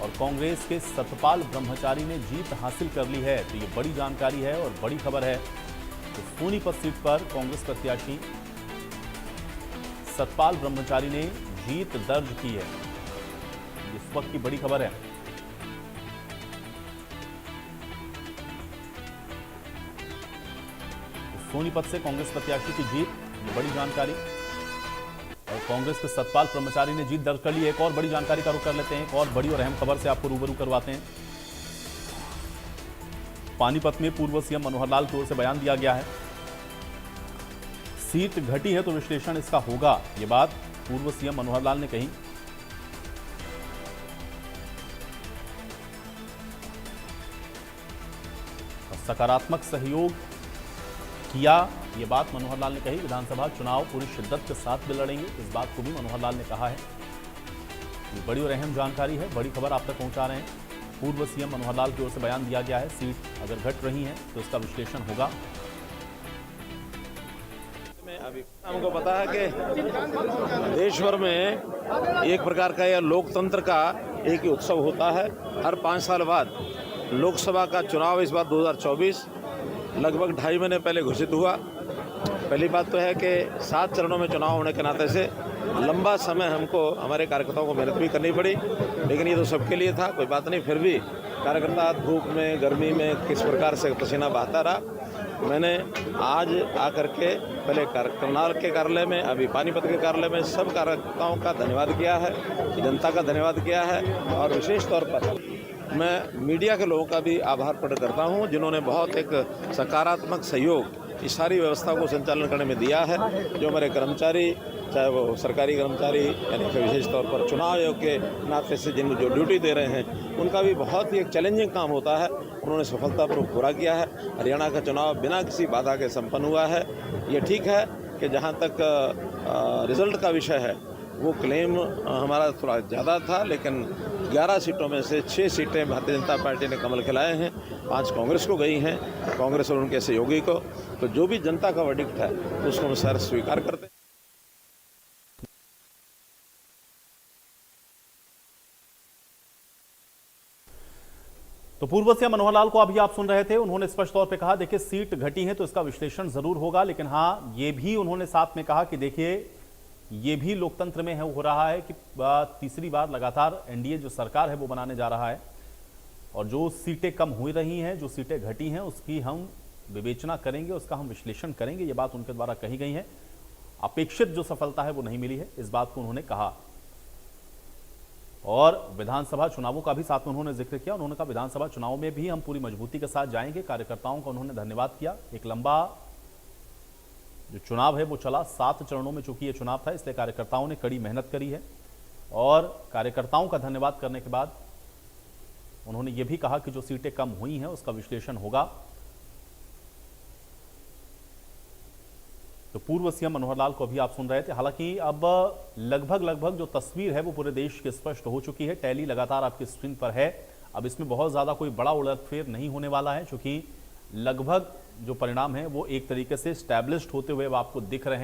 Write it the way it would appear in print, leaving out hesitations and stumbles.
और कांग्रेस के सतपाल ब्रह्मचारी ने जीत हासिल कर ली है। तो ये बड़ी जानकारी है और बड़ी खबर है। तो सोनीपत सीट पर कांग्रेस प्रत्याशी सतपाल ब्रह्मचारी ने जीत दर्ज की है। इस वक्त की बड़ी खबर है। सोनीपत से कांग्रेस प्रत्याशी की जीत, ये बड़ी जानकारी। और कांग्रेस के सतपाल ब्रह्मचारी ने जीत दर्ज कर ली। एक और बड़ी जानकारी का रुख कर लेते हैं। एक और बड़ी और अहम खबर से आपको रूबरू करवाते हैं। पानीपत में पूर्व सीएम मनोहर लाल की ओर से बयान दिया गया है। सीट घटी है तो विश्लेषण इसका होगा, ये बात पूर्व सीएम मनोहर लाल ने कही। सकारात्मक सहयोग किया, ये बात मनोहर लाल ने कही। विधानसभा चुनाव पूरी शिद्दत के साथ भी लड़ेंगे, इस बात को भी मनोहर लाल ने कहा है। ये बड़ी और अहम जानकारी है, बड़ी खबर आप तक पहुंचा रहे हैं। पूर्व सीएम मनोहर लाल की ओर से बयान दिया गया है। सीट अगर घट रही है तो इसका विश्लेषण होगा। अभी हमको पता है कि देश भर में एक प्रकार का यह लोकतंत्र का एक ही उत्सव होता है। हर 5 साल बाद लोकसभा का चुनाव इस बार 2024 लगभग 2.5 महीने पहले घोषित हुआ। पहली बात तो है कि 7 चरणों में चुनाव होने के नाते से लंबा समय हमको हमारे कार्यकर्ताओं को मेहनत भी करनी पड़ी, लेकिन ये तो सबके लिए था, कोई बात नहीं। फिर भी कार्यकर्ता धूप में, गर्मी में किस प्रकार से पसीना बहाता रहा। मैंने आज आकर के पहले करनाल के कार्यालय में, अभी पानीपत के कार्यालय में सब कार्यकर्ताओं का धन्यवाद किया है, जनता का धन्यवाद किया है। और विशेष तौर पर मैं मीडिया के लोगों का भी आभार प्रकट करता हूं, जिन्होंने बहुत एक सकारात्मक सहयोग इस सारी व्यवस्था को संचालन करने में दिया है। जो हमारे कर्मचारी, चाहे वो सरकारी कर्मचारी यानी कि विशेष तौर पर चुनाव आयोग के नाते से जिन जो ड्यूटी दे रहे हैं, उनका भी बहुत ही एक चैलेंजिंग काम होता है, उन्होंने सफलतापूर्वक पूरा किया है। हरियाणा का चुनाव बिना किसी बाधा के संपन्न हुआ है। ये ठीक है कि जहाँ तक रिजल्ट का विषय है वो क्लेम हमारा थोड़ा ज़्यादा था, लेकिन 11 सीटों में से 6 सीटें भारतीय जनता पार्टी ने कमल खिलाए हैं, 5 कांग्रेस को गई हैं, कांग्रेस और उनके सहयोगी को। तो जो भी जनता का वर्डिक्ट है उसको हम सर स्वीकार करते हैं। तो पूर्व सीएम मनोहर लाल को अभी आप सुन रहे थे। उन्होंने स्पष्ट तौर पे कहा, देखिए सीट घटी है तो इसका विश्लेषण जरूर होगा, लेकिन हाँ ये भी उन्होंने साथ में कहा कि देखिए ये भी लोकतंत्र में है हो रहा है कि तीसरी बार लगातार एनडीए जो सरकार है वो बनाने जा रहा है, और जो सीटें कम हो रही हैं, जो सीटें घटी हैं, उसकी हम विवेचना करेंगे, उसका हम विश्लेषण करेंगे। ये बात उनके द्वारा कही गई है। अपेक्षित जो सफलता है वो नहीं मिली है, इस बात को उन्होंने कहा। और विधानसभा चुनावों का भी साथ में उन्होंने जिक्र किया। उन्होंने कहा विधानसभा चुनाव में भी हम पूरी मजबूती के साथ जाएंगे। कार्यकर्ताओं का उन्होंने धन्यवाद किया। एक लंबा जो चुनाव है वो चला, 7 चरणों में चूंकि ये चुनाव था, इसलिए कार्यकर्ताओं ने कड़ी मेहनत करी है। और कार्यकर्ताओं का धन्यवाद करने के बाद उन्होंने ये भी कहा कि जो सीटें कम हुई हैं उसका विश्लेषण होगा। तो पूर्व सीएम मनोहर लाल को अभी आप सुन रहे थे। हालांकि अब लगभग जो तस्वीर है वो पूरे देश की स्पष्ट हो चुकी है। टैली लगातार आपकी स्क्रीन पर है। अब इसमें बहुत ज्यादा कोई बड़ा उलटफेर नहीं होने वाला है, क्योंकि लगभग जो परिणाम है वो एक तरीके से स्टैब्लिश्ड होते हुए आपको दिख रहे हैं।